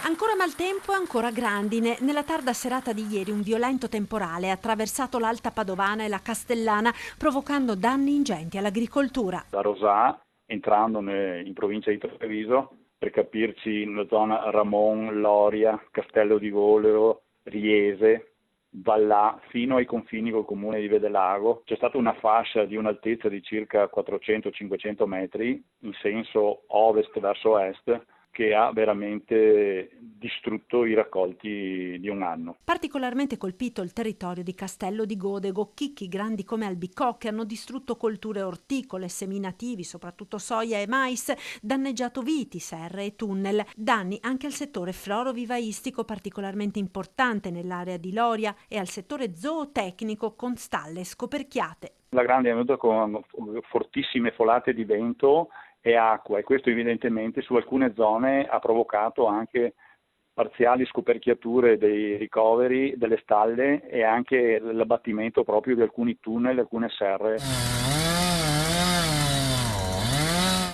Ancora maltempo e ancora grandine. Nella tarda serata di ieri un violento temporale ha attraversato l'Alta Padovana e la Castellana, provocando danni ingenti all'agricoltura. Da Rosà, entrando in provincia di Treviso, per capirci nella zona Ramon, Loria, Castello di Goleo, Riese, Vallà, fino ai confini col comune di Vedelago. C'è stata una fascia di un'altezza di circa 400-500 metri in senso ovest verso est, che ha veramente distrutto i raccolti di un anno. Particolarmente colpito il territorio di Castello di Godego, chicchi grandi come albicocche hanno distrutto colture orticole, seminativi, soprattutto soia e mais, danneggiato viti, serre e tunnel. Danni anche al settore florovivaistico particolarmente importante nell'area di Loria e al settore zootecnico con stalle scoperchiate. La grande è venuta con fortissime folate di vento e acqua, e questo evidentemente su alcune zone ha provocato anche parziali scoperchiature dei ricoveri delle stalle e anche l'abbattimento proprio di alcuni tunnel, alcune serre.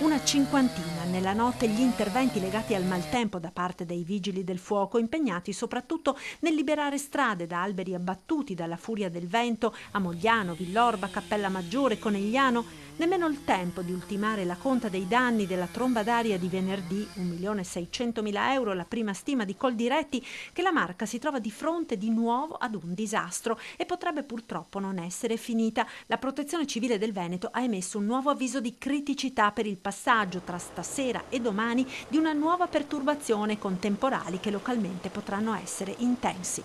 Una cinquantina nella notte gli interventi legati al maltempo da parte dei vigili del fuoco, impegnati soprattutto nel liberare strade da alberi abbattuti dalla furia del vento a Mogliano, Villorba, Cappella Maggiore, Conegliano. Nemmeno il tempo di ultimare la conta dei danni della tromba d'aria di venerdì, 1.600.000 euro, la prima stima di Coldiretti, che la Marca si trova di fronte di nuovo ad un disastro e potrebbe purtroppo non essere finita. La Protezione Civile del Veneto ha emesso un nuovo avviso di criticità per il passaggio tra stasera e domani di una nuova perturbazione con temporali che localmente potranno essere intensi.